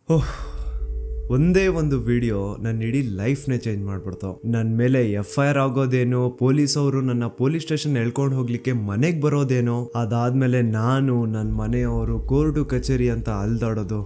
ಓಹ್, ಒಂದೇ ಒಂದು ವಿಡಿಯೋ ನನ್ನ ಇಡೀ ಲೈಫ್ನೇ ಚೇಂಜ್ ಮಾಡ್ಬಿಡ್ತು. ನನ್ನ ಮೇಲೆ FIR ಆಗೋದೇನೋ, ಪೊಲೀಸ್ ಅವರು ನನ್ನ ಪೊಲೀಸ್ ಸ್ಟೇಷನ್ ಎಳ್ಕೊಂಡು ಹೋಗ್ಲಿಕ್ಕೆ ಮನೆಗೆ ಬರೋದೇನೋ, ಅದಾದ್ಮೇಲೆ ನಾನು ನನ್ನ ಮನೆಯವರು ಕೋರ್ಟು ಕಚೇರಿ ಅಂತ ಅಲ್ದಾಡೋದು.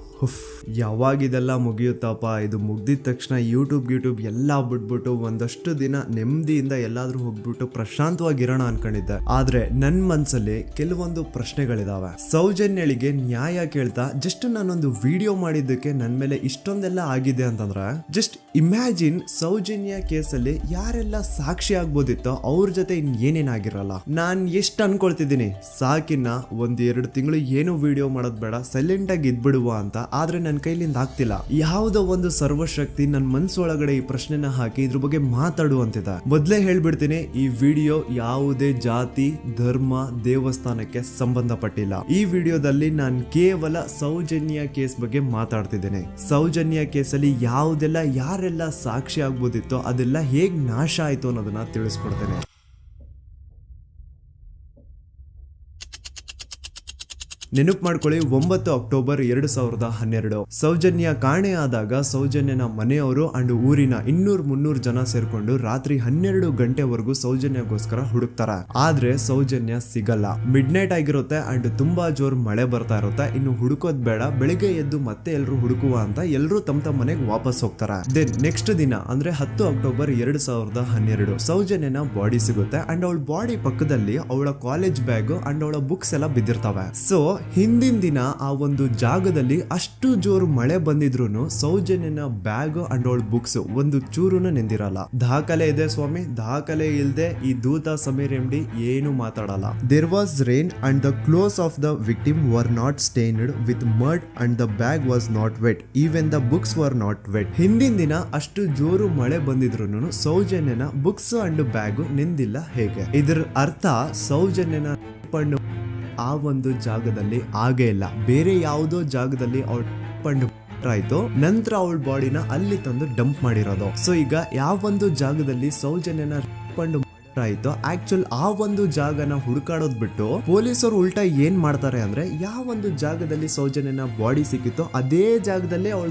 ಯಾವಾಗ ಇದೆಲ್ಲ ಮುಗಿಯುತ್ತಪ್ಪ, ಇದು ಮುಗ್ದಿದ ತಕ್ಷಣ ಯೂಟ್ಯೂಬ್ ಎಲ್ಲ ಬಿಟ್ಬಿಟ್ಟು ಒಂದಷ್ಟು ದಿನ ನೆಮ್ಮದಿಯಿಂದ ಎಲ್ಲಾದ್ರೂ ಹೋಗ್ಬಿಟ್ಟು ಪ್ರಶಾಂತವಾಗಿರೋಣ ಅನ್ಕೊಂಡಿದ್ದೆ. ಆದ್ರೆ ನನ್ನ ಮನ್ಸಲ್ಲಿ ಕೆಲವೊಂದು ಪ್ರಶ್ನೆಗಳಿದಾವೆ. ಸೌಜನ್ಯಳಿಗೆ ನ್ಯಾಯ ಕೇಳ್ತಾ ಜಸ್ಟ್ ನಾನೊಂದು ವಿಡಿಯೋ ಮಾಡಿದ್ದಕ್ಕೆ ನನ್ನ ಮೇಲೆ ಇಷ್ಟೊಂದೆಲ್ಲ ಆಗಿದೆ ಅಂತಂದ್ರೆ, ಜಸ್ಟ್ ಇಮ್ಯಾಜಿನ್ ಸೌಜನ್ಯ ಕೇಸಲ್ಲಿ ಯಾರೆಲ್ಲ ಸಾಕ್ಷಿ ಆಗ್ಬೋದಿತ್ತೋ ಅವ್ರ ಜೊತೆ ಏನೇನಾಗಿರಲ್ಲ. ನಾನ್ ಎಷ್ಟು ಅನ್ಕೊಳ್ತಿದ್ದೀನಿ, ಸಾಕಿನ್ನ 1-2 ತಿಂಗಳು ಏನು ವಿಡಿಯೋ ಮಾಡೋದ್ ಬೇಡ, ಸೈಲೆಂಟ್ ಆಗಿ ಇದ್ಬಿಡುವ ಅಂತ. ಆದ್ರೆ ನನ್ನ ಕೈಲಿಂದ ಆಗ್ತಿಲ್ಲ. ಯಾವುದೋ ಒಂದು ಸರ್ವಶಕ್ತಿ ನನ್ನ ಮನ್ಸೊಳಗಡೆ ಈ ಪ್ರಶ್ನೆನ ಹಾಕಿ ಇದ್ರ ಬಗ್ಗೆ ಮಾತಾಡುವಂತಿದೆ. ಮೊದ್ಲೇ ಹೇಳ್ಬಿಡ್ತೀನಿ, ಈ ವಿಡಿಯೋ ಯಾವುದೇ ಜಾತಿ, ಧರ್ಮ, ದೇವಸ್ಥಾನಕ್ಕೆ ಸಂಬಂಧಪಟ್ಟಿಲ್ಲ. ಈ ವಿಡಿಯೋದಲ್ಲಿ ನಾನು ಕೇವಲ ಸೌಜನ್ಯ ಕೇಸ್ ಬಗ್ಗೆ ಮಾತಾಡ್ತಿದ್ದೇನೆ. ಸೌಜನ್ಯ ಕೇಸಲ್ಲಿ ಯಾವುದೆಲ್ಲ ಯಾರೆಲ್ಲ ಸಾಕ್ಷಿ ಆಗ್ಬೋದಿತ್ತೋ ಅದೆಲ್ಲ ಹೇಗ್ ನಾಶ ಆಯ್ತು ಅನ್ನೋದನ್ನ ತಿಳಿಸ್ಕೊಡ್ತೇನೆ. ನೆನಪು ಮಾಡ್ಕೊಳ್ಳಿ, 9 ಅಕ್ಟೋಬರ್ 2012 ಸೌಜನ್ಯ ಕಾಣೆ ಆದಾಗ ಸೌಜನ್ಯನ ಮನೆಯವರು ಅಂಡ್ ಊರಿನ 200-300 ಜನ ಸೇರ್ಕೊಂಡು ರಾತ್ರಿ 12 ಗಂಟೆವರೆಗೂ ಸೌಜನ್ಯಗೋಸ್ಕರ ಹುಡುಕ್ತಾರ. ಆದ್ರೆ ಸೌಜನ್ಯ ಸಿಗಲ್ಲ. ಮಿಡ್ ನೈಟ್ ಆಗಿರುತ್ತೆ ಅಂಡ್ ತುಂಬಾ ಜೋರ್ ಮಳೆ ಬರ್ತಾ ಇರುತ್ತೆ. ಇನ್ನು ಹುಡುಕೋದ್ ಬೇಡ, ಬೆಳಿಗ್ಗೆ ಎದ್ದು ಮತ್ತೆ ಎಲ್ರು ಹುಡುಕುವ ಅಂತ ಎಲ್ರು ತಮ್ಮ ಮನೆಗೆ ವಾಪಸ್ ಹೋಗ್ತಾರ. ದೆನ್ ನೆಕ್ಸ್ಟ್ ದಿನ ಅಂದ್ರೆ 10 ಅಕ್ಟೋಬರ್ 2012 ಸೌಜನ್ಯನ ಬಾಡಿ ಸಿಗುತ್ತೆ ಅಂಡ್ ಅವಳ ಬಾಡಿ ಪಕ್ಕದಲ್ಲಿ ಅವಳ ಕಾಲೇಜ್ ಬ್ಯಾಗ್ ಅಂಡ್ ಅವಳ ಬುಕ್ಸ್ ಎಲ್ಲ ಬಿದ್ದಿರ್ತವೆ. ಸೊ ಹಿಂದಿನ ದಿನ ಆ ಒಂದು ಜಾಗದಲ್ಲಿ ಅಷ್ಟು ಜೋರು ಮಳೆ ಬಂದಿದ್ರು ಸೌಜನ್ಯನ ಬ್ಯಾಗ್ ಅಂಡ್ ಅವಳ ಬುಕ್ಸ್ ಒಂದು ಚೂರುನು ನೆಂದಿರಲ್ಲ. ದಾಖಲೆ ಇದೆ ಸ್ವಾಮಿ, ದಾಖಲೆ ಇಲ್ದೆ ಈ ದೂತ ಸಮೀರ್ MD ಏನು ಮಾತಾಡಲ್ಲ. There was rain and the clothes of the victim were not stained with mud and the bag was not wet, even the books were not wet. ಹಿಂದಿನ ದಿನ ಅಷ್ಟು ಜೋರು ಮಳೆ ಬಂದಿದ್ರು ಸೌಜನ್ಯನ ಬುಕ್ಸ್ ಅಂಡ್ ಬ್ಯಾಗ್ ನೆಂದಿಲ್ಲ. ಹೇಗೆ? ಇದರ ಅರ್ಥ ಸೌಜನ್ಯನ ಆ ಒಂದು ಜಾಗದಲ್ಲಿ ಆಗೇ ಇಲ್ಲ, ಬೇರೆ ಯಾವುದೋ ಜಾಗದಲ್ಲಿ ಅವಳ ಆಯ್ತು. ನಂತರ ಅವಳ ಬಾಡಿನ ಅಲ್ಲಿ ತಂದು ಡಂಪ್ ಮಾಡಿರೋದು. ಸೊ ಈಗ ಯಾವೊಂದು ಜಾಗದಲ್ಲಿ ಸೌಜನ್ಯನ ಆಯ್ತು, ಆಕ್ಚುಲ್ ಆ ಒಂದು ಜಾಗನ ಹುಡುಕಾಡೋದ್ ಬಿಟ್ಟು ಪೊಲೀಸರು ಉಲ್ಟಾ ಏನ್ ಮಾಡ್ತಾರೆ ಅಂದ್ರೆ, ಯಾವೊಂದು ಜಾಗದಲ್ಲಿ ಸೌಜನ್ಯನ ಬಾಡಿ ಸಿಕ್ಕಿತ್ತೋ ಅದೇ ಜಾಗದಲ್ಲೇ ಅವಳ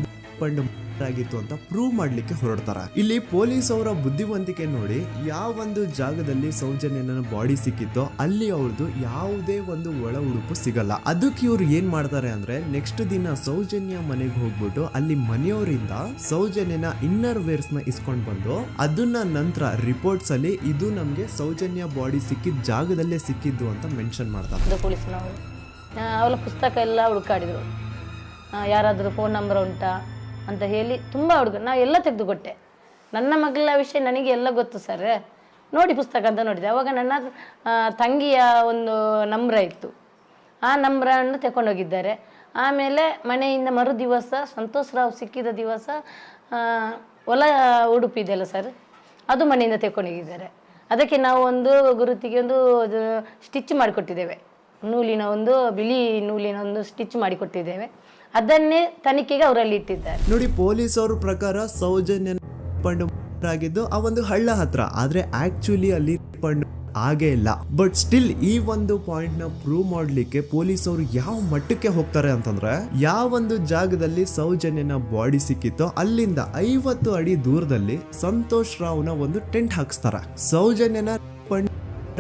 ಆಗಿತ್ತು ಅಂತ ಪ್ರೂವ್ ಮಾಡ್ಲಿಕ್ಕೆ ಹೊರಡ್ತಾರ. ಇಲ್ಲಿ ಪೊಲೀಸ್ ಅವರ ಬುದ್ಧಿವಂತಿಕೆ ನೋಡಿ, ಯಾವೊಂದು ಜಾಗದಲ್ಲಿ ಸೌಜನ್ಯನ ಬಾಡಿ ಸಿಕ್ಕಿತ್ತೋ ಅಲ್ಲಿ ಅವ್ರದ್ದು ಯಾವುದೇ ಒಂದು ಒಳ ಉಡುಪು ಸಿಗಲ್ಲ. ಅದಕ್ಕೆ ಇವ್ರು ಏನ್ ಮಾಡ್ತಾರೆ ಅಂದ್ರೆ, ನೆಕ್ಸ್ಟ್ ದಿನ ಸೌಜನ್ಯ ಮನೆಗೆ ಹೋಗ್ಬಿಟ್ಟು ಅಲ್ಲಿ ಮನೆಯವರಿಂದ ಸೌಜನ್ಯನ ಇನ್ನರ್ ವೇರ್ಸ್ ನ ಇಸ್ಕೊಂಡ್ ಬಂದು ಅದನ್ನ ನಂತರ ರಿಪೋರ್ಟ್ಸ್ ಅಲ್ಲಿ ಇದು ನಮ್ಗೆ ಸೌಜನ್ಯ ಬಾಡಿ ಸಿಕ್ಕಿದ ಜಾಗದಲ್ಲೇ ಸಿಕ್ಕಿದ್ದು ಅಂತ ಮೆನ್ಷನ್ ಮಾಡ್ತಾರೆ. ಪೊಲೀಸ್ನವರು ಅವಳ ಪುಸ್ತಕ ಎಲ್ಲ ಹುಡುಕಾಡಿದ್ರು, ಯಾರಾದ್ರೂ ಫೋನ್ ನಂಬರ್ ಉಂಟಾ ಅಂತ ಹೇಳಿ ತುಂಬ ಹುಡುಗ ನಾ ಎಲ್ಲ ತೆಗೆದುಕೊಟ್ಟೆ. ನನ್ನ ಮಗಳ ವಿಷಯ ನನಗೆ ಎಲ್ಲ ಗೊತ್ತು ಸರ್, ನೋಡಿ ಪುಸ್ತಕ ಅಂತ ನೋಡಿದೆ. ಅವಾಗ ನನ್ನ ತಂಗಿಯ ಒಂದು ನಂಬ್ರ ಇತ್ತು, ಆ ನಂಬ್ರನ್ನು ತಗೊಂಡೋಗಿದ್ದಾರೆ. ಆಮೇಲೆ ಮನೆಯಿಂದ ಮರು ದಿವಸ ಸಂತೋಷ್ ರಾವ್ ಸಿಕ್ಕಿದ ದಿವಸ ಹೊಲ ಉಡುಪು ಇದೆಯಲ್ಲ ಸರ್, ಅದು ಮನೆಯಿಂದ ತಗೊಂಡೋಗಿದ್ದಾರೆ. ಅದಕ್ಕೆ ನಾವು ಒಂದು ಗುರುತಿಗೆ ಒಂದು ಸ್ಟಿಚ್ ಮಾಡಿಕೊಟ್ಟಿದ್ದೇವೆ, ನೂಲಿನ ಒಂದು ಬಿಳಿ ನೂಲಿನ ಒಂದು ಸ್ಟಿಚ್ ಮಾಡಿಕೊಟ್ಟಿದ್ದೇವೆ. ಅದನ್ನೇ ತನಿಖೆಗೆ ಅವರಲ್ಲಿ ಇಟ್ಟಿದ್ದಾರೆ. ನೋಡಿ, ಪೊಲೀಸ್ ಅವ್ರ ಪ್ರಕಾರ ಸೌಜನ್ಯ ಆಗಿದ್ದು ಆ ಒಂದು ಹಳ್ಳ ಹತ್ರ, ಆದ್ರೆ ಆಕ್ಚುಲಿ ಅಲ್ಲಿ ಆಗೇ ಇಲ್ಲ. ಬಟ್ ಸ್ಟಿಲ್ ಈ ಒಂದು ಪಾಯಿಂಟ್ ನ ಪ್ರೂವ್ ಮಾಡ್ಲಿಕ್ಕೆ ಪೊಲೀಸ್ ಅವರು ಯಾವ ಮಟ್ಟಕ್ಕೆ ಹೋಗ್ತಾರೆ ಅಂತಂದ್ರೆ, ಯಾವೊಂದು ಜಾಗದಲ್ಲಿ ಸೌಜನ್ಯನ ಬಾಡಿ ಸಿಕ್ಕಿತ್ತೋ ಅಲ್ಲಿಂದ 50 ಅಡಿ ದೂರದಲ್ಲಿ ಸಂತೋಷ್ ರಾವ್ನ ಒಂದು ಟೆಂಟ್ ಹಾಕ್ಸ್ತಾರ. ಸೌಜನ್ಯನ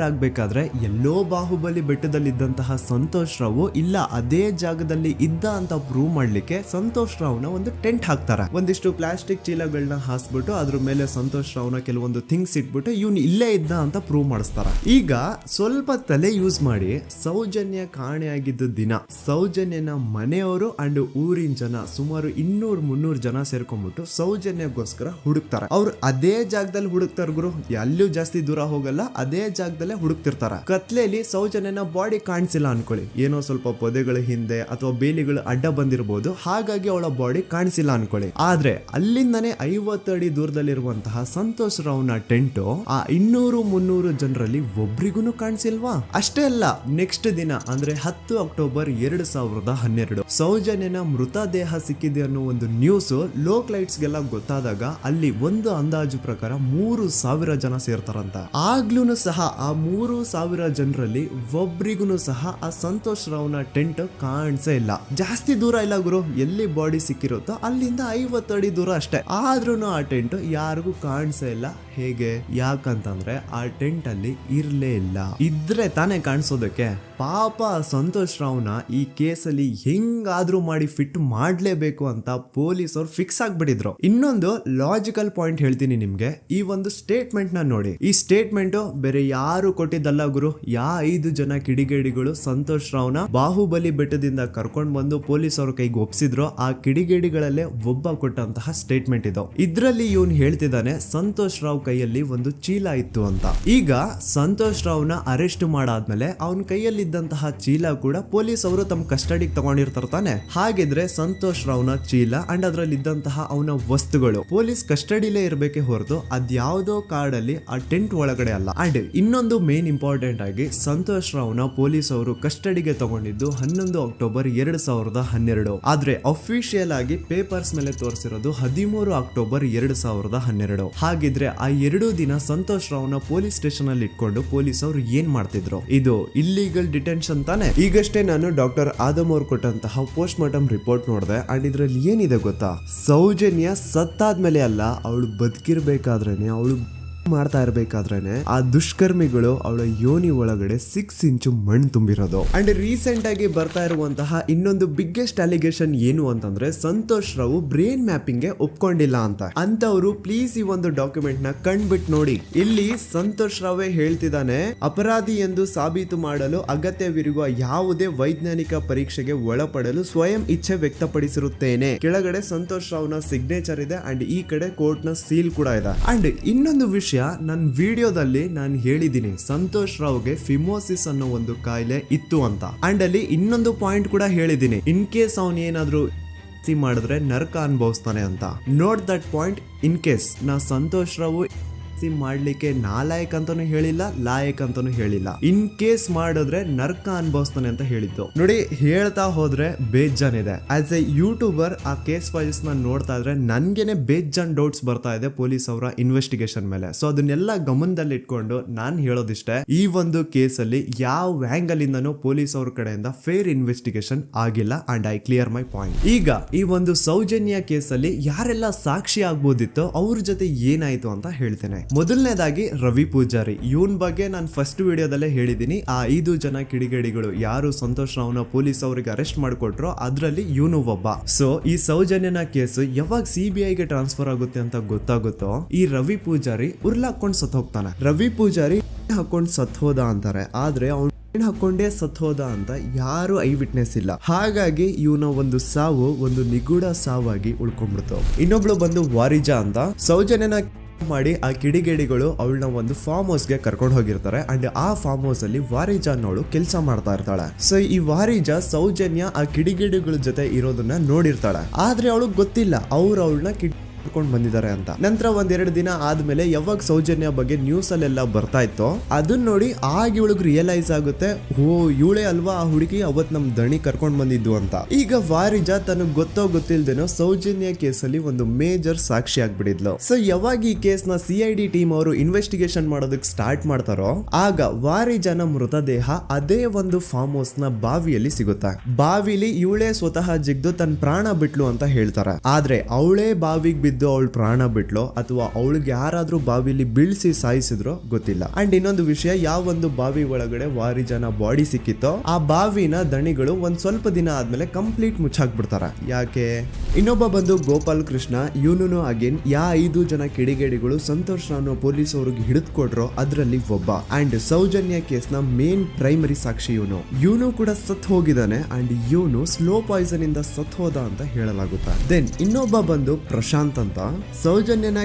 ಆಗ್ಬೇಕಾದ್ರೆ ಎಲ್ಲೋ ಬಾಹುಬಲಿ ಬೆಟ್ಟದಲ್ಲಿ ಇದ್ದಂತಹ ಸಂತೋಷ್ ರಾವ್ ಇಲ್ಲ ಅದೇ ಜಾಗದಲ್ಲಿ ಇದ್ದ ಅಂತ ಪ್ರೂವ್ ಮಾಡ್ಲಿಕ್ಕೆ ಸಂತೋಷ್ ರಾವ್ನ ಒಂದು ಟೆಂಟ್ ಹಾಕ್ತಾರೆ. ಒಂದಿಷ್ಟು ಪ್ಲಾಸ್ಟಿಕ್ ಚೀಲಗಳನ್ನ ಹಾಸ್ಬಿಟ್ಟು ಅದ್ರ ಮೇಲೆ ಸಂತೋಷ್ ರಾವ್ನ ಕೆಲವೊಂದು ಥಿಂಗ್ಸ್ ಇಟ್ಬಿಟ್ಟು ಇವ್ನು ಇಲ್ಲೇ ಇದ್ದ ಅಂತ ಪ್ರೂವ್ ಮಾಡಿಸ್ತಾರ. ಈಗ ಸ್ವಲ್ಪ ತಲೆ ಯೂಸ್ ಮಾಡಿ, ಸೌಜನ್ಯ ಕಾಣೆಯಾಗಿದ್ದ ದಿನ ಸೌಜನ್ಯನ ಮನೆಯವರು ಅಂಡ್ ಊರಿನ ಜನ ಸುಮಾರು 200-300 ಜನ ಸೇರ್ಕೊಂಡ್ಬಿಟ್ಟು ಸೌಜನ್ಯಗೋಸ್ಕರ ಹುಡುಕ್ತಾರೆ. ಅವ್ರು ಅದೇ ಜಾಗದಲ್ಲಿ ಹುಡುಕ್ತಾರ ಗುರು, ಎಲ್ಲೂ ಜಾಸ್ತಿ ದೂರ ಹೋಗಲ್ಲ, ಅದೇ ಜಾಗದಲ್ಲಿ ಹುಡುಕ್ತಿರ್ತಾರ. ಕತ್ಲೆಯಲ್ಲಿ ಸೌಜನ್ಯನ ಬಾಡಿ ಕಾಣಿಸಿಲ್ಲ ಅನ್ಕೊಳ್ಳಿ, ಏನೋ ಸ್ವಲ್ಪ ಪೊದೆಗಳ ಹಿಂದೆ ಅಥವಾ ಬೇಲಿಗಳು ಅಡ್ಡ ಬಂದಿರಬಹುದು, ಹಾಗಾಗಿ ಅವಳ ಬಾಡಿ ಕಾಣಿಸಿಲ್ಲ ಅನ್ಕೊಳ್ಳಿ. ಆದ್ರೆ ಅಲ್ಲಿಂದನೇ 50 ಅಡಿ ದೂರದಲ್ಲಿರುವಂತಹ ಸಂತೋಷ್ ರಾವ್ನ ಟೆಂಟ್ ಆ 200-300 ಜನರಲ್ಲಿ ಒಬ್ರಿಗೂ ಕಾಣಿಸಿಲ್ವಾ? ಅಷ್ಟೇ ಅಲ್ಲ, ನೆಕ್ಸ್ಟ್ ದಿನ ಅಂದ್ರೆ 10 ಅಕ್ಟೋಬರ್ 2012 ಸೌಜನ್ಯನ ಮೃತದೇಹ ಸಿಕ್ಕಿದೆ ಅನ್ನೋ ಒಂದು ನ್ಯೂಸ್ ಲೋಕ್ ಲೈಟ್ಸ್ ಗೆಲ್ಲ ಗೊತ್ತಾದಾಗ ಅಲ್ಲಿ ಒಂದು ಅಂದಾಜು ಪ್ರಕಾರ 3000 ಜನ ಸೇರ್ತಾರಂತ. ಆಗ್ಲೂ ಸಹ ಆ 3,000 ಜನರಲ್ಲಿ ಒಬ್ರಿಗೂ ಸಹ ಆ ಸಂತೋಷ್ ರಾವ್ನ ಟೆಂಟ್ ಕಾಣಿಸೇ ಇಲ್ಲ. ಜಾಸ್ತಿ ದೂರ ಇಲ್ಲ ಗುರು, ಎಲ್ಲಿ ಬಾಡಿ ಸಿಕ್ಕಿರುತ್ತೋ ಅಲ್ಲಿಂದ 50 ಅಡಿ ದೂರ ಅಷ್ಟೇ. ಆದ್ರೂ ಆ ಟೆಂಟ್ ಯಾರಿಗೂ ಕಾಣಿಸೇ ಇಲ್ಲ. ಹೇಗೆ? ಯಾಕಂತಂದ್ರೆ ಆ ಟೆಂಟ್ ಅಲ್ಲಿ ಇರ್ಲೇ ಇಲ್ಲ. ಇದ್ರೆ ತಾನೇ ಕಾಣಿಸೋದಕ್ಕೆ. ಪಾಪ ಸಂತೋಷ್ ರಾವ್ನ ಈ ಕೇಸಲ್ಲಿ ಹೆಂಗಾದ್ರೂ ಮಾಡಿ ಫಿಟ್ ಮಾಡ್ಲೇಬೇಕು ಅಂತ ಪೊಲೀಸ್ ಅವ್ರು ಫಿಕ್ಸ್ ಆಗ್ಬಿಟ್ಟಿದ್ರು. ಇನ್ನೊಂದು ಲಾಜಿಕಲ್ ಪಾಯಿಂಟ್ ಹೇಳ್ತೀನಿ ನಿಮ್ಗೆ. ಈ ಒಂದು ಸ್ಟೇಟ್ಮೆಂಟ್ ನ ನೋಡಿ. ಈ ಸ್ಟೇಟ್ಮೆಂಟ್ ಬೇರೆ ಯಾರು ಕೊಟ್ಟಿದ್ದಲ್ಲ ಗುರು. 5 ಜನ ಕಿಡಿಗೇಡಿಗಳು ಸಂತೋಷ್ ರಾವ್ನ ಬಾಹುಬಲಿ ಬೆಟ್ಟದಿಂದ ಕರ್ಕೊಂಡ್ ಬಂದು ಪೊಲೀಸ್ ಅವ್ರ ಕೈಗೆ ಒಪ್ಸಿದ್ರು. ಆ ಕಿಡಿಗೇಡಿಗಳಲ್ಲೇ ಒಬ್ಬ ಕೊಟ್ಟಂತಹ ಸ್ಟೇಟ್ಮೆಂಟ್ ಇದು. ಇದ್ರಲ್ಲಿ ಇವನ್ ಹೇಳ್ತಿದ್ದಾನೆ ಸಂತೋಷ್ ರಾವ್ ಕೈಯಲ್ಲಿ ಒಂದು ಚೀಲ ಇತ್ತು ಅಂತ. ಈಗ ಸಂತೋಷ್ ರಾವ್ನ ಅರೆಸ್ಟ್ ಮಾಡಾದ್ಮೇಲೆ ಅವನ ಕೈಯಲ್ಲಿ ಇದ್ದಂತಹ ಚೀಲ ಕೂಡ ಪೊಲೀಸ್ ಅವರು ತಮ್ಮ ಕಸ್ಟಡಿಗೆ ತಗೊಂಡಿರ್ತಾರೆ ತಾನೆ. ಹಾಗಿದ್ರೆ ಸಂತೋಷ್ ರಾವ್ನ ಚೀಲ ಅಂಡ್ ಅದ್ರಲ್ಲಿ ಇದ್ದಂತಹ ಅವನ ವಸ್ತುಗಳು ಪೊಲೀಸ್ ಕಸ್ಟಡಿಲೇ ಇರ್ಬೇಕೆ ಹೊರತು ಅದ್ಯಾವುದೋ ಕಾಡಲ್ಲಿ ಆ ಟೆಂಟ್ ಒಳಗಡೆ ಅಲ್ಲ. ಅಂಡ್ ಇನ್ನೊಂದು ಮೇನ್ ಇಂಪಾರ್ಟೆಂಟ್ ಆಗಿ ಸಂತೋಷ್ ರಾವ್ನ ಪೊಲೀಸ್ ಅವರು ಕಸ್ಟಡಿಗೆ ತಗೊಂಡಿದ್ದು 11 ಅಕ್ಟೋಬರ್ 2012. ಆದ್ರೆ ಅಫಿಷಿಯಲ್ ಆಗಿ ಪೇಪರ್ಸ್ ಮೇಲೆ ತೋರಿಸಿರೋದು 13 ಅಕ್ಟೋಬರ್ 2012. ಹಾಗಿದ್ರೆ ಆ 2 ದಿನ ಸಂತೋಷ್ ರಾವ್ನ ಪೊಲೀಸ್ ಸ್ಟೇಷನ್ ಅಲ್ಲಿ ಇಟ್ಕೊಂಡು ಪೊಲೀಸ್ ಅವರು ಏನ್ ಮಾಡ್ತಿದ್ರು? ಇದು ಇಲ್ಲಿಗಲ್ ಡಿಟೆನ್ಷನ್ ತಾನೆ. ಈಗಷ್ಟೇ ನಾನು ಡಾಕ್ಟರ್ ಆದಮ್ ಅವ್ರು ಕೊಟ್ಟಂತಹ ಪೋಸ್ಟ್ ಮಾರ್ಟಮ್ ರಿಪೋರ್ಟ್ ನೋಡಿದೆ. ಅಂಡ್ ಇದ್ರಲ್ಲಿ ಏನಿದೆ ಗೊತ್ತಾ? ಸೌಜನ್ಯ ಸತ್ತಾದ್ಮೇಲೆ ಅಲ್ಲ, ಅವಳು ಬದುಕಿರ್ಬೇಕಾದ್ರೇನೆ, ಅವಳು ಮಾಡ್ತಾ ಇರ್ಬೇಕಾದ್ರೇನೆ ಆ ದುಷ್ಕರ್ಮಿಗಳು ಅವಳ ಯೋನಿ ಒಳಗಡೆ 6 ಇಂಚು ಮಣ್ಣು ತುಂಬಿರೋದು. ಅಂಡ್ ರೀಸೆಂಟ್ ಆಗಿ ಬರ್ತಾ ಇರುವಂತಹ ಇನ್ನೊಂದು ಬಿಗ್ಗೆಸ್ಟ್ ಅಲಿಗೇಷನ್ ಏನು ಅಂತಂದ್ರೆ ಸಂತೋಷ್ ರಾವ್ ಬ್ರೈನ್ ಮ್ಯಾಪಿಂಗ್ ಗೆ ಒಪ್ಕೊಂಡಿಲ್ಲ ಅಂತ. ಅಂತವ್ರು ಪ್ಲೀಸ್ ಈ ಒಂದು ಡಾಕ್ಯುಮೆಂಟ್ ನ ಕಂಡ್ಬಿಟ್ಟು ನೋಡಿ. ಇಲ್ಲಿ ಸಂತೋಷ್ ರಾವೇ ಹೇಳ್ತಿದ್ದಾನೆ, ಅಪರಾಧಿ ಎಂದು ಸಾಬೀತು ಮಾಡಲು ಅಗತ್ಯವಿರುವ ಯಾವುದೇ ವೈಜ್ಞಾನಿಕ ಪರೀಕ್ಷೆಗೆ ಒಳಪಡಲು ಸ್ವಯಂ ಇಚ್ಛೆ ವ್ಯಕ್ತಪಡಿಸಿರುತ್ತೇನೆ. ಕೆಳಗಡೆ ಸಂತೋಷ್ ರಾವ್ನ ಸಿಗ್ನೇಚರ್ ಇದೆ ಅಂಡ್ ಈ ಕಡೆ ಕೋರ್ಟ್ ನ ಸೀಲ್ ಕೂಡ ಇದೆ. ಅಂಡ್ ಇನ್ನೊಂದು ವಿಷಯ, ನನ್ನ ವಿಡಿಯೋದಲ್ಲಿ ನಾನು ಹೇಳಿದ್ದೀನಿ ಸಂತೋಷ್ ರಾವ್ಗೆ ಫಿಮೋಸಿಸ್ ಅನ್ನೋ ಒಂದು ಕಾಯಿಲೆ ಇತ್ತು ಅಂತ. ಅಂಡ್ ಅಲ್ಲಿ ಇನ್ನೊಂದು ಪಾಯಿಂಟ್ ಕೂಡ ಹೇಳಿದ್ದೀನಿ, ಇನ್ ಕೇಸ್ ಅವನ್ ಏನಾದ್ರು ಮಾಡಿದ್ರೆ ನರಕ ಅನುಭವಿಸ್ತಾನೆ ಅಂತ. Note that point. In case ನಾ ಸಂತೋಷ್ ರಾವ್ ಮಾಡ್ಲಿಕ್ಕೆ ನಾಲಾಯಕ್ ಅಂತಾನು ಹೇಳಿಲ್ಲ, ಲಾಯಕ್ ಅಂತಾನು ಹೇಳಿಲ್ಲ. ಇನ್ ಕೇಸ್ ಮಾಡಿದ್ರೆ ನರ್ಕ ಅನುಭವಿಸ್ತಾನೆ ಅಂತ ಹೇಳಿದ್ದು. ನೋಡಿ, ಹೇಳ್ತಾ ಹೋದ್ರೆ ಬೇಜಾನ್ ಇದೆ. ಆಸ್ ಎ ಯೂಟ್ಯೂಬರ್ ಆ ಕೇಸ್ ಫೈಲ್ಸ್ ನ ನೋಡ್ತಾ ಇದ್ರೆ ನನ್ಗೆನೆ ಬೇಜಾನ್ ಡೌಟ್ಸ್ ಬರ್ತಾ ಇದೆ ಪೊಲೀಸ್ ಅವರ ಇನ್ವೆಸ್ಟಿಗೇಷನ್ ಮೇಲೆ. ಸೊ ಅದನ್ನೆಲ್ಲ ಗಮನದಲ್ಲಿ ಇಟ್ಕೊಂಡು ನಾನ್ ಹೇಳೋದಿಷ್ಟೇ, ಈ ಒಂದು ಕೇಸ್ ಅಲ್ಲಿ ಯಾವ ಆಂಗಲ್ ಇಂದನೂ ಪೊಲೀಸ್ ಅವ್ರ ಕಡೆಯಿಂದ ಫೇರ್ ಇನ್ವೆಸ್ಟಿಗೇಷನ್ ಆಗಿಲ್ಲ. And I clear my point. ಈಗ ಈ ಒಂದು ಸೌಜನ್ಯ ಕೇಸ್ ಅಲ್ಲಿ ಯಾರೆಲ್ಲ ಸಾಕ್ಷಿ ಆಗ್ಬೋದಿತ್ತು, ಅವ್ರ ಜೊತೆ ಏನಾಯ್ತು ಅಂತ ಹೇಳ್ತೇನೆ. ಮೊದಲನೇದಾಗಿ ರವಿ ಪೂಜಾರಿ. ಇವನ್ ಬಗ್ಗೆ ನಾನು ಫಸ್ಟ್ ವಿಡಿಯೋದಲ್ಲೇ ಹೇಳಿದೀನಿ. ಆ 5 ಜನ ಕಿಡಿಗೇಡಿಗಳು ಯಾರು ಸಂತೋಷ್ ರಾವ್ನ ಪೊಲೀಸ್ ಅವರಿಗೆ ಅರೆಸ್ಟ್ ಮಾಡಿಕೊಟ್ರು ಅದ್ರಲ್ಲಿ ಇವನು ಒಬ್ಬ. ಸೊ ಈ ಸೌಜನ್ಯನ ಕೇಸ್ ಯಾವಾಗ CBI ಗೆ ಟ್ರಾನ್ಸ್ಫರ್ ಆಗುತ್ತೆ ಅಂತ ಗೊತ್ತಾಗುತ್ತೋ, ಈ ರವಿ ಪೂಜಾರಿ ಉರ್ಲಾಕೊಂಡು ಸತ್ ಹೋಗ್ತಾನೆ. ರವಿ ಪೂಜಾರಿ ಹಾಕೊಂಡು ಸತ್ ಹೋದ ಅಂತಾರೆ, ಆದ್ರೆ ಅವ್ನು ಹಾಕೊಂಡೇ ಸತ್ ಹೋದ ಅಂತ ಯಾರು ಐ ವಿಟ್ನೆಸ್ ಇಲ್ಲ. ಹಾಗಾಗಿ ಇವನ ಒಂದು ಸಾವು ಒಂದು ನಿಗೂಢ ಸಾವಾಗಿ ಉಳ್ಕೊಂಡ್ಬಿಡ್ತು. ಇನ್ನೊಬ್ಳು ಬಂದು ವಾರಿಜಾ ಅಂತ. ಸೌಜನ್ಯನ ಮಾಡಿ ಆ ಕಿಡಿಗೇಡಿಗಳು ಅವಳನ್ನ ಒಂದು ಫಾರ್ಮ್ ಹೌಸ್ ಗೆ ಕರ್ಕೊಂಡು ಹೋಗಿರ್ತಾರೆ. ಅಂಡ್ ಆ ಫಾರ್ಮ್ ಹೌಸ್ ಅಲ್ಲಿ ವಾರಿಜಾ ಅನ್ನೋಳು ಕೆಲಸ ಮಾಡ್ತಾ ಇರ್ತಾಳೆ. ಸೊ ಈ ವಾರಿಜಾ ಸೌಜನ್ಯ ಆ ಕಿಡಿಗೇಡಿಗಳ ಜೊತೆ ಇರೋದನ್ನ ನೋಡಿರ್ತಾಳೆ, ಆದ್ರೆ ಅವಳಿಗೆ ಗೊತ್ತಿಲ್ಲ ಅವ್ರು ಅವಳನ್ನ ಕೊಂಡು ಬಂದಿದ್ದಾರೆ ಅಂತ. ನಂತರ 1-2 ದಿನ ಆದ್ಮೇಲೆ ಯಾವಾಗ ಸೌಜನ್ಯ ಬಗ್ಗೆ ನ್ಯೂಸ್ ಅಲ್ಲೆಲ್ಲ ಬರ್ತಾ ಇತ್ತು ಅದನ್ನ ನೋಡಿ ಆಗ ಇವಳಿಗೆ ರಿಯಲೈಸ್ ಆಗುತ್ತೆ, ಓ ಇವಳೇ ಅಲ್ವಾ ಆ ಹುಡುಗಿ ಅವತ್ ನಮ್ ದಣಿ ಕರ್ಕೊಂಡ್ ಬಂದಿದ್ದು ಅಂತ. ಈಗ ವಾರಿಜಾ ತನಗ್ ಗೊತ್ತೋ ಗೊತ್ತಿಲ್ದೇನೋ ಸೌಜನ್ಯ ಕೇಸಲ್ಲಿ ಒಂದು ಮೇಜರ್ ಸಾಕ್ಷಿ ಆಗ್ಬಿಡಿದ್ಲು. ಸೊ ಯಾವಾಗ ಈ ಕೇಸ್ ನ CID ಟೀಮ್ ಅವರು ಇನ್ವೆಸ್ಟಿಗೇಷನ್ ಮಾಡೋದಕ್ಕೆ ಸ್ಟಾರ್ಟ್ ಮಾಡ್ತಾರೋ ಆಗ ವಾರಿಜಾನ ಮೃತದೇಹ ಅದೇ ಒಂದು ಫಾರ್ಮ್ ಹೌಸ್ ನ ಬಾವಿಯಲ್ಲಿ ಸಿಗುತ್ತೆ. ಬಾವಿಲಿ ಇವಳೇ ಸ್ವತಃ ಜಿಗ್ದು ತನ್ನ ಪ್ರಾಣ ಬಿಟ್ಲು ಅಂತ ಹೇಳ್ತಾರೆ. ಆದ್ರೆ ಅವಳೇ ಬಾವಿಗೆ ಬಿದ್ದು ಅವಳು ಪ್ರಾಣ ಬಿಟ್ಲು ಅಥವಾ ಅವಳಿಗೆ ಯಾರಾದ್ರೂ ಬಾವಿಲಿ ಬೀಳ್ಸಿ ಸಾಯಿಸಿದ್ರು ಗೊತ್ತಿಲ್ಲ. ಅಂಡ್ ಇನ್ನೊಂದು ವಿಷಯ, ಯಾವ ಒಂದು ಬಾವಿ ಒಳಗಡೆ ವಾರಿಜಾನ ಬಾಡಿ ಸಿಕ್ಕಿತ್ತೋ ಆ ಬಾವಿನ ದಣಿಗಳು ಒಂದ್ ಸ್ವಲ್ಪ ದಿನ ಆದ್ಮೇಲೆ ಕಂಪ್ಲೀಟ್ ಮುಚ್ಚಾಕ್ಬಿಡ್ತಾರೆ. ಯಾಕೆ? ಇನ್ನೊಬ್ಬ ಬಂದು ಗೋಪಾಲ್ ಕೃಷ್ಣ. ಇವನು ಅಗೇನ್ 5 ಜನ ಕಿಡಿಗೇಡಿಗಳು ಸಂತೋಷ್ ರಾವ್ನ ಪೊಲೀಸ್ ಅವ್ರಿಗೆ ಹಿಡಿದು ಕೊಟ್ರು ಅದ್ರಲ್ಲಿ ಒಬ್ಬ. ಅಂಡ್ ಸೌಜನ್ಯ ಕೇಸ್ ನ ಮೇನ್ ಪ್ರೈಮರಿ ಸಾಕ್ಷಿ ಇವನು ಕೂಡ ಸತ್ ಹೋಗಿದ್ದಾನೆ. ಅಂಡ್ ಇವನು ಸ್ಲೋ ಪಾಯ್ಸನ್ ಇಂದ ಸತ್ ಹೋದ ಅಂತ ಹೇಳಲಾಗುತ್ತೆ. ದೆನ್ ಇನ್ನೊಬ್ಬ ಬಂದು ಪ್ರಶಾಂತ್ ಅಂತ. ಸೌಜನ್ಯನ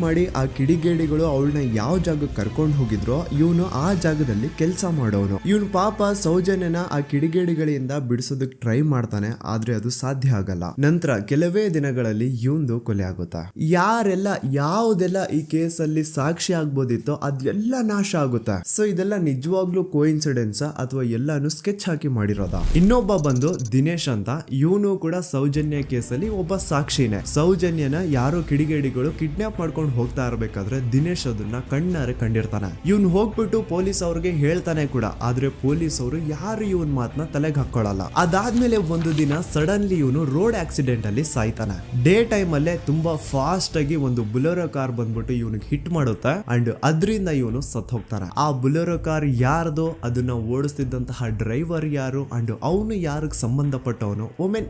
ಮಾಡಿ ಆ ಕಿಡಿಗೇಡಿಗಳು ಅವಳನ್ನ ಯಾವ ಜಾಗಕ್ಕೆ ಕರ್ಕೊಂಡು ಹೋಗಿದ್ರೋ ಇವನು ಆ ಜಾಗದಲ್ಲಿ ಕೆಲಸ ಮಾಡೋನು. ಇವನು ಪಾಪ ಸೌಜನ್ಯನ ಆ ಕಿಡಿಗೇಡಿಗಳಿಂದ ಬಿಡಿಸೋದಕ್ಕೆ ಟ್ರೈ ಮಾಡ್ತಾನೆ, ಆದ್ರೆ ಅದು ಸಾಧ್ಯ ಆಗಲ್ಲ. ನಂತರ ಕೆಲವೇ ದಿನಗಳಲ್ಲಿ ಇವಂದು ಕೊಲೆ ಆಗುತ್ತಾ. ಯಾರೆಲ್ಲ ಯಾವುದೆಲ್ಲ ಈ ಕೇಸಲ್ಲಿ ಸಾಕ್ಷಿ ಆಗ್ಬೋದಿತ್ತೋ ಅದೆಲ್ಲ ನಾಶ ಆಗುತ್ತೆ. ಸೊ ಇದೆಲ್ಲ ನಿಜವಾಗ್ಲೂ ಕೋಇನ್ಸಿಡೆನ್ಸ್ ಅಥವಾ ಎಲ್ಲಾನು ಸ್ಕೆಚ್ ಹಾಕಿ ಮಾಡಿರೋದ. ಇನ್ನೊಬ್ಬ ಬಂದು ದಿನೇಶ್ ಅಂತ. ಇವನು ಕೂಡ ಸೌಜನ್ಯ ಕೇಸಲ್ಲಿ ಒಬ್ಬ ಸಾಕ್ಷಿನೇ. ಸೌಜನ್ಯನ ಯಾರೋ ಕಿಡಿಗೇಡಿಗಳು ಕಿಡ್ನಾಪ್ ಮಾಡ್ಕೊಂಡು ಮಾಡ್ಕೊಂಡು ಹೋಗ್ತಾ ಇರ್ಬೇಕಾದ್ರೆ ದಿನೇಶ್ ಅದನ್ನ ಕಣ್ಣಾರೆ ಕಂಡಿರ್ತಾನೆ. ಇವನ್ ಹೋಗ್ಬಿಟ್ಟು ಪೊಲೀಸ್ ಅವ್ರಿಗೆ ಹೇಳ್ತಾನೆ ಕೂಡ, ಆದ್ರೆ ಪೊಲೀಸ್ ಅವರು ಯಾರು ಇವನ್ ಮಾತನ್ನ ತಲೆಗೆ ಹಾಕೊಳ್ಳಲ್ಲ. ಅದಾದ್ಮೇಲೆ ಒಂದು ದಿನ ಸಡನ್ಲಿ ಇವನು ರೋಡ್ ಆಕ್ಸಿಡೆಂಟ್ ಅಲ್ಲಿ ಸಾಯ್ತಾನೆ. ಡೇ ಟೈಮ್ ಅಲ್ಲೇ ತುಂಬಾ ಫಾಸ್ಟ್ ಆಗಿ ಒಂದು ಬುಲೆರೋ ಕಾರ್ ಬಂದ್ಬಿಟ್ಟು ಇವನಿಗೆ ಹಿಟ್ ಮಾಡುತ್ತೆ ಅಂಡ್ ಅದರಿಂದ ಇವನು ಸತ್ ಹೋಗ್ತಾನೆ. ಆ ಬುಲೆರೋ ಕಾರ್ ಯಾರ್ದು, ಅದನ್ನ ಓಡಿಸ್ತಿದ್ದಂತಹ ಡ್ರೈವರ್ ಯಾರು ಅಂಡ್ ಅವನು ಯಾರಿಗೆ ಸಂಬಂಧಪಟ್ಟವನು, ಒಮ್ಮೆ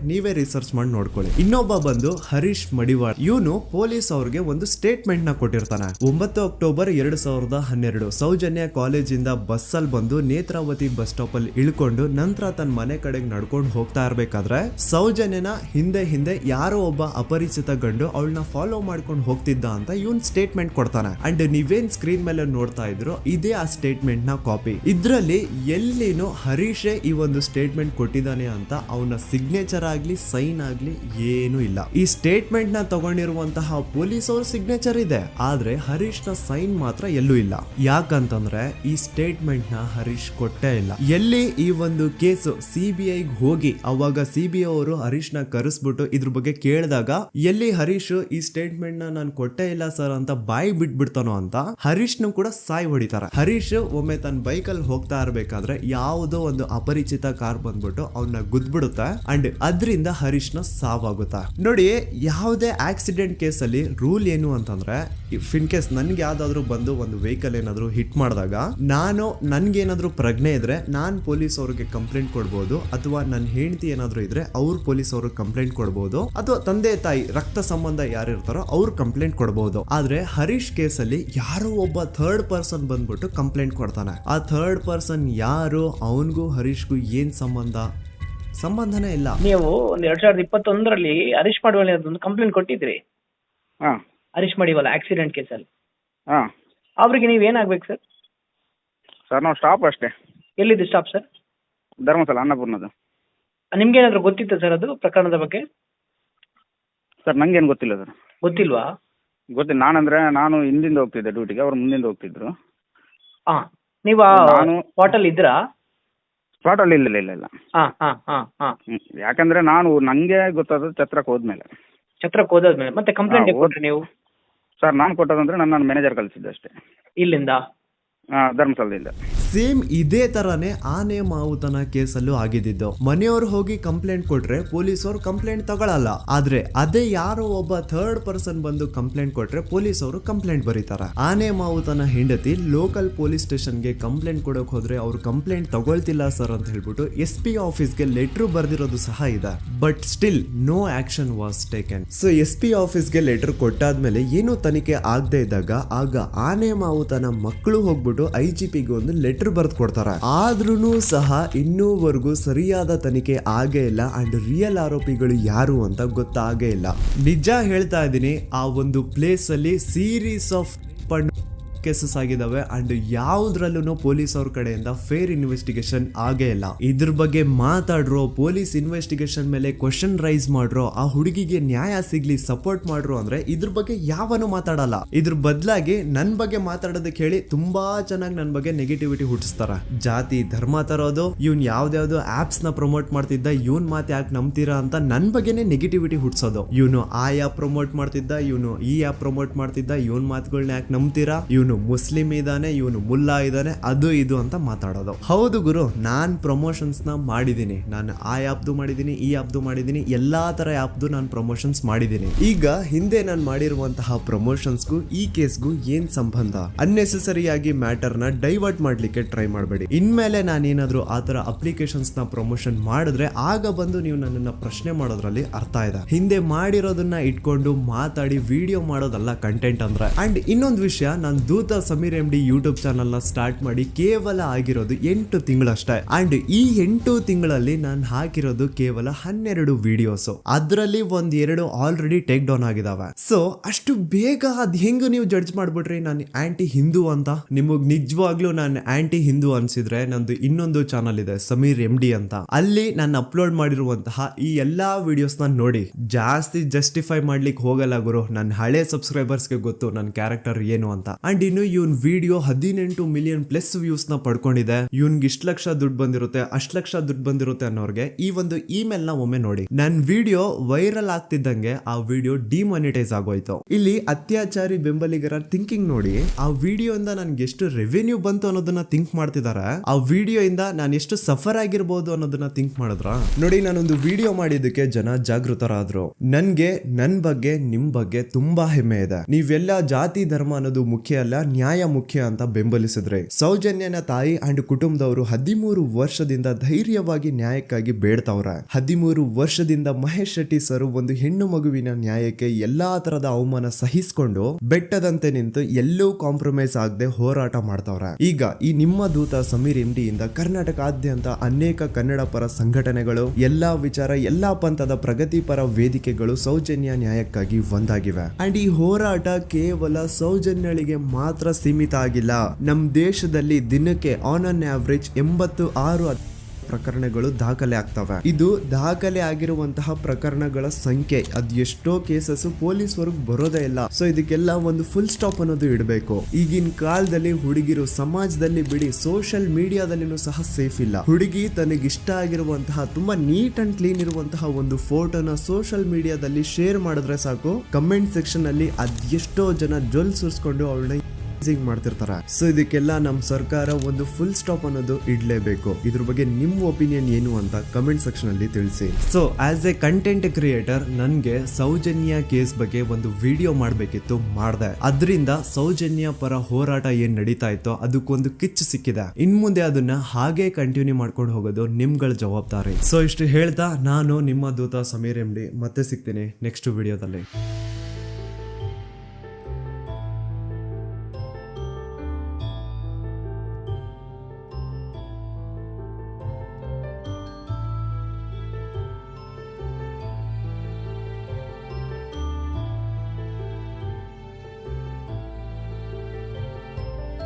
ನೀವೇ ರಿಸರ್ಚ್ ಮಾಡಿ ನೋಡ್ಕೊಳ್ಳಿ. ಇನ್ನೊಬ್ಬ ಬಂದು ಹರೀಶ್ ಮಡಿವಾಳ್. ಇವನು ಪೊಲೀಸ್ ಅವ್ರಿಗೆ ಒಂದು ಸ್ಟೇಟ್ಮೆಂಟ್ ನ ಕೊಟ್ಟಿರ್ತಾನೆ. 9 ಅಕ್ಟೋಬರ್ 2012 ಸೌಜನ್ಯ ಕಾಲೇಜಿಂದ ಬಸ್ ಅಲ್ಲಿ ಬಂದು ನೇತ್ರಾವತಿ ಬಸ್ ಸ್ಟಾಪ್ ಅಲ್ಲಿ ಇಳ್ಕೊಂಡು ನಂತರ ತನ್ನ ಮನೆ ಕಡೆಗೆ ನಡ್ಕೊಂಡು ಹೋಗ್ತಾ ಇರ್ಬೇಕಾದ್ರೆ ಸೌಜನ್ಯನ ಹಿಂದೆ ಯಾರೋ ಒಬ್ಬ ಅಪರಿಚಿತ ಗಂಡು ಅವಳನ್ನ ಫಾಲೋ ಮಾಡ್ಕೊಂಡು ಹೋಗ್ತಿದ್ದ ಅಂತ ಇವನ್ ಸ್ಟೇಟ್ಮೆಂಟ್ ಕೊಡ್ತಾನೆ. ಅಂಡ್ ನೀವೇನ್ ಸ್ಕ್ರೀನ್ ಮೇಲೆ ನೋಡ್ತಾ ಇದ್ರು ಇದೇ ಆ ಸ್ಟೇಟ್ಮೆಂಟ್ ನ ಕಾಪಿ. ಇದ್ರಲ್ಲಿ ಎಲ್ಲಿನೂ ಹರೀಶೇ ಈ ಒಂದು ಸ್ಟೇಟ್ಮೆಂಟ್ ಕೊಟ್ಟಿದ್ದಾನೆ ಅಂತ ಅವನ ಸಿಗ್ನೇಚರ್ ಆಗ್ಲಿ ಸೈನ್ ಆಗ್ಲಿ ಏನೂ ಇಲ್ಲ. ಈ ಸ್ಟೇಟ್ಮೆಂಟ್ ನ ತಗೊಂಡಿರುವಂತಹ ಪೊಲೀಸ್ ಅವ್ರ ಸಿಗ್ನೇಚರ್ ಇದೆ, ಆದ್ರೆ ಹರೀಶ್ ನ ಸೈನ್ ಮಾತ್ರ ಎಲ್ಲೂ ಇಲ್ಲ. ಯಾಕಂತಂದ್ರೆ ಈ ಸ್ಟೇಟ್ಮೆಂಟ್ ನ ಹರೀಶ್ ಕೊಟ್ಟೇ ಇಲ್ಲ. ಎಲ್ಲಿ ಈ ಒಂದು ಕೇಸು CBI ಹೋಗಿ ಅವಾಗ CBI ಅವರು ಹರೀಶ್ ನ ಕರೆಸ್ಬಿಟ್ಟು ಇದ್ರ ಬಗ್ಗೆ ಕೇಳಿದಾಗ ಎಲ್ಲಿ ಹರೀಶ್ ಈ ಸ್ಟೇಟ್ಮೆಂಟ್ ನ ನಾನು ಕೊಟ್ಟೇ ಇಲ್ಲ ಸರ್ ಅಂತ ಬಾಯಿ ಬಿಟ್ಬಿಡ್ತಾನೋ ಅಂತ ಹರೀಶ್ ನು ಕೂಡ ಸಾಯ್ ಹೊಡಿತಾರೆ. ಹರೀಶ್ ಒಮ್ಮೆ ತನ್ನ ಬೈಕ್ ಅಲ್ಲಿ ಹೋಗ್ತಾ ಇರ್ಬೇಕಾದ್ರೆ ಯಾವುದೋ ಒಂದು ಅಪರಿಚಿತ ಕಾರ್ ಬಂದ್ಬಿಟ್ಟು ಅವನ್ನ ಗುದ್ಬಿಡುತ್ತೆ ಅಂಡ್ ಅದರಿಂದ ಹರೀಶ್ ನ ಸಾವಾಗುತ್ತೆ. ನೋಡಿ, ಯಾವುದೇ ಆಕ್ಸಿಡೆಂಟ್ ಕೇಸ್ ಅಲ್ಲಿ ರೂಲ್ ಏನು ಅಂತಂದ್ರೆ ಇನ್ ಕೇಸ್ ನನ್ಗೆ ಯಾವ್ದಾದ್ರು ಬಂದು ಒಂದು ವೆಹಿಕಲ್ ಏನಾದ್ರು ಹಿಟ್ ಮಾಡಿದಾಗ ನನ್ಗೇನಾದ್ರು ಪ್ರಜ್ಞೆ ಇದ್ರೆ ನಾನ್ ಪೊಲೀಸ್ ಅವ್ರಿಗೆ ಕಂಪ್ಲೇಂಟ್ ಕೊಡ್ಬೋದು, ಅಥವಾ ನನ್ನ ಹೆಂಡತಿ ಏನಾದ್ರು ಇದ್ರೆ ಅವ್ರು ಪೊಲೀಸ್ ಅವ್ರಿಗೆ ಕಂಪ್ಲೇಂಟ್ ಕೊಡ್ಬೋದು, ಅಥವಾ ತಂದೆ ತಾಯಿ ರಕ್ತ ಸಂಬಂಧ ಯಾರಿರ್ತಾರೋ ಅವ್ರು ಕಂಪ್ಲೇಂಟ್ ಕೊಡ್ಬೋದು. ಆದ್ರೆ ಹರೀಶ್ ಕೇಸ್ ಅಲ್ಲಿ ಯಾರೋ ಒಬ್ಬ ಥರ್ಡ್ ಪರ್ಸನ್ ಬಂದ್ಬಿಟ್ಟು ಕಂಪ್ಲೇಂಟ್ ಕೊಡ್ತಾನೆ. ಆ ಥರ್ಡ್ ಪರ್ಸನ್ ಯಾರು, ಅವನ್ಗೂ ಹರೀಶ್ಗೂ ಏನ್ ಸಂಬಂಧನೇ ಇಲ್ಲ. ನೀವು 2021 ಹರೀಶ್ ಮಡಿವಾಳ ಒಂದು ಕಂಪ್ಲೇಂಟ್ ಕೊಟ್ಟಿದ್ರಿ. ಹರೀಶ್ ಮಡಿವಾಳ ಆಕ್ಸಿಡೆಂಟ್ ಕೇಸಲ್ಲಿ. ಅವ್ರಿಗೆ ನೀವ್ ಏನಾಗ್ಬೇಕು ಸರ್? ಸರ್ ನಾವು ಸ್ಟಾಪ್ ಅಷ್ಟೇ. ಎಲ್ಲಿದ್ದು ಸ್ಟಾಪ್ ಸರ್? ಧರ್ಮಸ್ಥಳ ಅನ್ನಪೂರ್ಣದು. ನಿಮ್ಗೆ ಏನಾದ್ರು ಗೊತ್ತಿತ್ತ ಸರ್ ಅದು ಪ್ರಕರಣದ ಬಗ್ಗೆ? ಸರ್ ನಂಗೇನು ಗೊತ್ತಿಲ್ಲ ಸರ್. ಗೊತ್ತಿಲ್ವಾ? ಗೊತ್ತಿಲ್ಲ. ನಾನು ಹಿಂದಿಂದ ಹೋಗ್ತಿದ್ದೆ ಡ್ಯೂಟಿಗೆ, ಅವ್ರು ಮುಂದಿಂದ ಹೋಗ್ತಿದ್ರು. ನೀವು ನಾನು ಸ್ಪಾಟಲ್ಲಿ ಇದ್ರಾ? ಸ್ಪಾಟಲ್ಲಿ ಇಲ್ಲ. ಯಾಕಂದ್ರೆ ನಂಗೆ ಗೊತ್ತಾದ ಛತ್ರಕ್ಕೆ ಹೋದ್ಮೇಲೆ ಮತ್ತೆ ಕಂಪ್ಲೇಂಟ್ ಕೊಟ್ರಿ ನೀವು? ಸರ್ ನಾನು ಕೊಟ್ಟದಂದ್ರೆ ನನ್ನ ಮ್ಯಾನೇಜರ್ ಕಳಿಸಿದ್ದೆ ಅಷ್ಟೇ. ಇಲ್ಲಿಂದ? ಧರ್ಮಸ್ಥಳದಿಂದ. ಸೇಮ್ ಇದೇ ತರಾನೇ ಆನೆ ಮಾವುತನ ಕೇಸಲ್ಲೂ ಆಗಿದ್ದು. ಮನೆಯವ್ರು ಹೋಗಿ ಕಂಪ್ಲೇಂಟ್ ಕೊಟ್ರೆ ಪೊಲೀಸರು ಕಂಪ್ಲೇಂಟ್ ತಗೊಳಲ್ಲ, ಆದ್ರೆ ಅದೇ ಯಾರೋ ಒಬ್ಬ ಥರ್ಡ್ ಪರ್ಸನ್ ಬಂದು ಕಂಪ್ಲೇಂಟ್ ಕೊಟ್ರೆ ಪೊಲೀಸ್ ಅವರು ಕಂಪ್ಲೇಂಟ್ ಬರೀತಾರೆ. ಆನೆ ಮಾವುತನ ಹೆಂಡತಿ ಲೋಕಲ್ ಪೊಲೀಸ್ ಸ್ಟೇಷನ್ಗೆ ಕಂಪ್ಲೇಂಟ್ ಕೊಡಕ್ ಹೋದ್ರೆ ಅವ್ರು ಕಂಪ್ಲೇಂಟ್ ತಗೊಳ್ತಿಲ್ಲ ಸರ್ ಅಂತ ಹೇಳ್ಬಿಟ್ಟು SP ಆಫೀಸ್ಗೆ ಲೆಟರ್ ಬರ್ದಿರೋದು ಸಹ ಇದೆ. But still no action was taken. So SP ಆಫೀಸ್ಗೆ ಲೆಟರ್ ಕೊಟ್ಟಾದ್ಮೇಲೆ ಏನು ತನಿಖೆ ಆಗದೆ ಇದ್ದಾಗ ಆಗ ಆನೆ ಮಾವುತನ ಮಕ್ಕಳು ಹೋಗ್ಬಿಟ್ಟು IGPಗೆ ಒಂದು ಲೆಟರ್ ಬರ್ದು ಕೊಡ್ತಾರೆ. ಆದ್ರೂ ಸಹ ಇನ್ನೂವರೆಗೂ ಸರಿಯಾದ ತನಿಖೆ ಆಗೇ ಇಲ್ಲ ಅಂಡ್ ರಿಯಲ್ ಆರೋಪಿಗಳು ಯಾರು ಅಂತ ಗೊತ್ತಾಗೇ ಇಲ್ಲ. ನಿಜ ಹೇಳ್ತಾ ಇದ್ದೀನಿ, ಆ ಒಂದು ಪ್ಲೇಸ್ ಅಲ್ಲಿ ಸೀರೀಸ್ ಆಫ್ ಕೇಸಸ್ ಆಗಿದಾವೆ ಅಂಡ್ ಯಾವ್ದ್ರಲ್ಲೂ ಪೊಲೀಸ್ ಅವ್ರ ಕಡೆಯಿಂದ ಫೇರ್ ಇನ್ವೆಸ್ಟಿಗೇಷನ್ ಆಗೇ ಇಲ್ಲ. ಇದ್ರ ಬಗ್ಗೆ ಮಾತಾಡ್ರೋ, ಪೊಲೀಸ್ ಇನ್ವೆಸ್ಟಿಗೇಷನ್ ಮೇಲೆ ಕ್ವಶನ್ ರೈಸ್ ಮಾಡ್ರೋ, ಆ ಹುಡುಗಿಗೆ ನ್ಯಾಯ ಸಿಗ್ಲಿ ಸಪೋರ್ಟ್ ಮಾಡ್ರೋ ಅಂದ್ರೆ ಇದ್ರ ಬಗ್ಗೆ ಯಾವನು ಮಾತಾಡಲ್ಲ. ಇದ್ರ ಬದಲಾಗಿ ನನ್ ಬಗ್ಗೆ ಮಾತಾಡೋದಕ್ಕೆ ಹೇಳಿ ತುಂಬಾ ಚೆನ್ನಾಗಿ ನನ್ ಬಗ್ಗೆ ನೆಗೆಟಿವಿಟಿ ಹುಟ್ಟಿಸ್ತಾರ. ಜಾತಿ ಧರ್ಮ ತರೋದು, ಇವ್ನ್ ಯಾವ್ದಾವ್ದು ಆಪ್ಸ್ ನ ಪ್ರಮೋಟ್ ಮಾಡ್ತಿದ್ದ, ಇವನ್ ಮಾತು ಯಾಕೆ ನಂಬ್ತೀರಾ ಅಂತ ನನ್ ಬಗ್ಗೆನೆ ನೆಗೆಟಿವಿಟಿ ಹುಟ್ಟಿಸೋದು. ಇವನು ಆ ಆ್ಯಪ್ ಪ್ರಮೋಟ್ ಮಾಡ್ತಿದ್ದ, ಇವನು ಈ ಆ್ಯಪ್ ಪ್ರಮೋಟ್ ಮಾಡ್ತಿದ್ದ, ಇವನ್ ಮಾತುಗಳನ್ನ ಯಾಕೆ ನಂಬ್ತೀರಾ, ಇವನು ಮುಸ್ಲಿಂ ಇದಾನೆ, ಇವನು ಮುಲ್ಲಾ ಇದಾನೆ, ಅದು ಇದು ಅಂತ ಮಾತಾಡೋದು. ಹೌದು ಗುರು, ನಾನ್ ಪ್ರಮೋಷನ್ಸ್ ನ ಮಾಡಿದೀನಿ. ನಾನು ಆ ಆ್ಯಪ್ದು ಮಾಡಿದೀನಿ, ಈ ಆ್ಯಪ್ದು ಮಾಡಿದೀನಿ, ಎಲ್ಲಾ ತರ ಆ್ಯಪ್ದು ನಾನು ಪ್ರಮೋಷನ್ಸ್ ಮಾಡಿದೀನಿ. ಈಗ ಹಿಂದೆ ನಾನು ಮಾಡಿರುವಂತಹ ಪ್ರಮೋಷನ್ಸ್ಗೂ ಈ ಕೇಸ್ಗೂ ಏನ್ ಸಂಬಂಧ? ಅನ್ನೆಸೆಸರಿ ಆಗಿ ಮ್ಯಾಟರ್ ನ ಡೈವರ್ಟ್ ಮಾಡ್ಲಿಕ್ಕೆ ಟ್ರೈ ಮಾಡಬೇಡಿ. ಇನ್ಮೇಲೆ ನಾನೇನಾದ್ರೂ ಆ ತರ ಅಪ್ಲಿಕೇಶನ್ಸ್ ನ ಪ್ರಮೋಷನ್ ಮಾಡಿದ್ರೆ ಆಗ ಬಂದು ನೀವು ನನ್ನನ್ನ ಪ್ರಶ್ನೆ ಮಾಡೋದ್ರಲ್ಲಿ ಅರ್ಥ ಇದೆ. ಹಿಂದೆ ಮಾಡಿರೋದನ್ನ ಇಟ್ಕೊಂಡು ಮಾತಾಡಿ ವಿಡಿಯೋ ಮಾಡೋದಲ್ಲ ಕಂಟೆಂಟ್ ಅಂದ್ರೆ. ಅಂಡ್ ಇನ್ನೊಂದು ವಿಷಯ, ನಾನು ದೂತ ಸಮೀರ್ MD ಯೂಟ್ಯೂಬ್ ಚಾನಲ್ ನ ಸ್ಟಾರ್ಟ್ ಮಾಡಿ ಕೇವಲ ಆಗಿರೋದು 8 ತಿಂಗಳಷ್ಟೇ. ಅಂಡ್ ಈ 8 ತಿಂಗಳಲ್ಲಿ ನಾನು ಹಾಕಿರೋದು ಕೇವಲ 12 ವಿಡಿಯೋಸ್. ಅದರಲ್ಲಿ 1-2 ಆಲ್ರೆಡಿ ಟೇಕ್ ಡೌನ್ ಆಗಿದಾವೆ. ಸೊ ಅಷ್ಟು ಬೇಗ ಅದ್ ಹೆಂಗ್ ನೀವು ಜಡ್ಜ್ ಮಾಡ್ಬಿಟ್ರಿ ನಾನು ಆಂಟಿ ಹಿಂದೂ ಅಂತ? ನಿಮಗ್ ನಿಜವಾಗ್ಲೂ ನಾನು ಆಂಟಿ ಹಿಂದೂ ಅನ್ಸಿದ್ರೆ ನಂದು ಇನ್ನೊಂದು ಚಾನಲ್ ಇದೆ ಸಮೀರ್ MD ಅಂತ. ಅಲ್ಲಿ ನಾನು ಅಪ್ಲೋಡ್ ಮಾಡಿರುವಂತಹ ಈ ಎಲ್ಲಾ ವಿಡಿಯೋಸ್ ನ ನೋಡಿ. ಜಾಸ್ತಿ ಜಸ್ಟಿಫೈ ಮಾಡ್ಲಿಕ್ಕೆ ಹೋಗಲ್ಲ ಗುರು, ನನ್ನ ಹಳೆ ಸಬ್ಸ್ಕ್ರೈಬರ್ಸ್ಗೆ ಗೊತ್ತು ನನ್ನ ಕ್ಯಾರೆಕ್ಟರ್ ಏನು ಅಂತ. ಅಂಡ್ ಇನ್ನು ಇವನ್ ವಿಡಿಯೋ 18 ಮಿಲಿಯನ್ ಪ್ಲಸ್ ವ್ಯೂಸ್ ನ ಪಡ್ಕೊಂಡಿದೆ. ಇವನ್ಗೆ ಇಷ್ಟ ಲಕ್ಷ ದುಡ್ಡು ಬಂದಿರುತ್ತೆ, ಅಷ್ಟ್ ಲಕ್ಷ ದುಡ್ಡು ಬಂದಿರುತ್ತೆ ಅನ್ನೋರ್ಗೆ ಈ ಒಂದು ಇಮೇಲ್ ನ ಒಮ್ಮೆ ನೋಡಿ. ನನ್ ವಿಡಿಯೋ ವೈರಲ್ ಆಗ್ತಿದ್ದಂಗೆ ಆ ವಿಡಿಯೋ ಡಿಮಾನಿಟೈಸ್ ಆಗೋಯ್ತು. ಇಲ್ಲಿ ಅತ್ಯಾಚಾರಿ ಬೆಂಬಲಿಗರ ಥಿಂಕಿಂಗ್ ನೋಡಿ. ಆ ವಿಡಿಯೋ ಇಂದ ನನ್ಗೆ ಎಷ್ಟು ರೆವೆನ್ಯೂ ಬಂತು ಅನ್ನೋದನ್ನ ಥಿಂಕ್ ಮಾಡ್ತಿದ್ದಾರೆ. ಆ ವಿಡಿಯೋ ಇಂದ ನಾನು ಎಷ್ಟು ಸಫರ್ ಆಗಿರ್ಬೋದು ಅನ್ನೋದನ್ನ ಥಿಂಕ್ ಮಾಡಿದ್ರ ನೋಡಿ. ನಾನೊಂದು ವಿಡಿಯೋ ಮಾಡಿದ್ದಕ್ಕೆ ಜನ ಜಾಗೃತರಾದ್ರು. ನನ್ಗೆ ನನ್ ಬಗ್ಗೆ ನಿಮ್ ಬಗ್ಗೆ ತುಂಬಾ ಹೆಮ್ಮೆ ಇದೆ. ನೀವೆಲ್ಲ ಜಾತಿ ಧರ್ಮ ಅನ್ನೋದು ಮುಖ್ಯ ಅಲ್ಲ, ನ್ಯಾಯ ಮುಖ್ಯ ಅಂತ ಬೆಂಬಲಿಸಿದ್ರೆ. ಸೌಜನ್ಯನ ತಾಯಿ ಅಂಡ್ ಕುಟುಂಬದವರು 13 ವರ್ಷದಿಂದ ಧೈರ್ಯವಾಗಿ ನ್ಯಾಯಕ್ಕಾಗಿ ಬೇಡ್ತಾವ್ರೆ. 13 ವರ್ಷದಿಂದ ಮಹೇಶ್ ಶೆಟ್ಟಿ ಸರ್ ಒಂದು ಹೆಣ್ಣು ಮಗುವಿನ ನ್ಯಾಯಕ್ಕೆ ಎಲ್ಲಾ ತರದ ಅವಮಾನ ಸಹಿಸಿಕೊಂಡು ಬೆಟ್ಟದಂತೆ ನಿಂತು ಎಲ್ಲೂ ಕಾಂಪ್ರಮೈಸ್ ಆಗದೆ ಹೋರಾಟ ಮಾಡ್ತಾವ್ರೆ. ಈಗ ಈ ನಿಮ್ಮ ದೂತ ಸಮೀರ್ MD ಇಂದ ಕರ್ನಾಟಕಾದ್ಯಂತ ಅನೇಕ ಕನ್ನಡ ಪರ ಸಂಘಟನೆಗಳು, ಎಲ್ಲಾ ವಿಚಾರ, ಎಲ್ಲಾ ಪಂಥದ ಪ್ರಗತಿಪರ ವೇದಿಕೆಗಳು ಸೌಜನ್ಯ ನ್ಯಾಯಕ್ಕಾಗಿ ಒಂದಾಗಿವೆ. ಅಂಡ್ ಈ ಹೋರಾಟ ಕೇವಲ ಸೌಜನ್ಯಳಿಗೆ ಮಾತ್ರ ಸೀಮಿತ ಆಗಿಲ್ಲ. ನಮ್ ದೇಶದಲ್ಲಿ ದಿನಕ್ಕೆ ಆನ್ ಅನ್ ಆವರೇಜ್ 86 ಪ್ರಕರಣಗಳು ದಾಖಲೆ ಆಗ್ತವೆ. ಇದು ದಾಖಲೆ ಆಗಿರುವಂತಹ ಪ್ರಕರಣಗಳ ಸಂಖ್ಯೆ. ಅದ್ ಎಷ್ಟೋ ಕೇಸಸ್ ಪೊಲೀಸ್ ವರ್ಗ್ ಬರೋದೇ ಇಲ್ಲ. ಸೊ ಇದಕ್ಕೆಲ್ಲ ಒಂದು ಫುಲ್ ಸ್ಟಾಪ್ ಅನ್ನೋದು ಇಡಬೇಕು. ಈಗಿನ ಕಾಲದಲ್ಲಿ ಹುಡುಗಿರು ಸಮಾಜದಲ್ಲಿ ಬಿಡಿ, ಸೋಷಿಯಲ್ ಮೀಡಿಯಾದಲ್ಲಿನೂ ಸಹ ಸೇಫ್ ಇಲ್ಲ. ಹುಡುಗಿ ತನಗಿಷ್ಟ ಆಗಿರುವಂತಹ ತುಂಬಾ ನೀಟ್ ಅಂಡ್ ಕ್ಲೀನ್ ಇರುವಂತಹ ಒಂದು ಫೋಟೋನ ಸೋಷಿಯಲ್ ಮೀಡಿಯಾದಲ್ಲಿ ಶೇರ್ ಮಾಡಿದ್ರೆ ಸಾಕು, ಕಮೆಂಟ್ ಸೆಕ್ಷನ್ ಅಲ್ಲಿ ಅದೆಷ್ಟೋ ಜನ ಜೊಲ್ ಸುರಿಸ್ಕೊಂಡು ಅವಳನ್ನ ಮಾಡ್ತಿರ್ತಾರೆ. ಸೊ ಇದಕ್ಕೆಲ್ಲ ನಮ್ ಸರ್ಕಾರ ಒಂದು ಫುಲ್ ಸ್ಟಾಪ್ ಅನ್ನೋದು ಇಡ್ಲೇಬೇಕು. ಇದ್ರ ಬಗ್ಗೆ ನಿಮ್ ಒಪಿನಿಯನ್ ಏನು ಅಂತ ಕಮೆಂಟ್ ಸೆಕ್ಷನ್ ಅಲ್ಲಿ ತಿಳಿಸಿ. So as A content creator ನನ್ಗೆ ಸೌಜನ್ಯ ಕೇಸ್ ಬಗ್ಗೆ ಒಂದು ವಿಡಿಯೋ ಮಾಡ್ಬೇಕಿತ್ತು, ಮಾಡ್ದೆ. ಅದರಿಂದ ಸೌಜನ್ಯ ಪರ ಹೋರಾಟ ಏನ್ ನಡೀತಾ ಇತ್ತೋ ಅದಕ್ಕೊಂದು ಕಿಚ್ಚು ಸಿಕ್ಕಿದೆ. ಇನ್ ಮುಂದೆ ಅದನ್ನ ಹಾಗೆ ಕಂಟಿನ್ಯೂ ಮಾಡ್ಕೊಂಡು ಹೋಗೋದು ನಿಮ್ಗಳ ಜವಾಬ್ದಾರಿ. ಸೊ ಇಷ್ಟು ಹೇಳ್ತಾ ನಾನು ನಿಮ್ಮ ದೂತ ಸಮೀರ್ MD ಮತ್ತೆ ಸಿಗ್ತೀನಿ ನೆಕ್ಸ್ಟ್ ವಿಡಿಯೋದಲ್ಲಿ.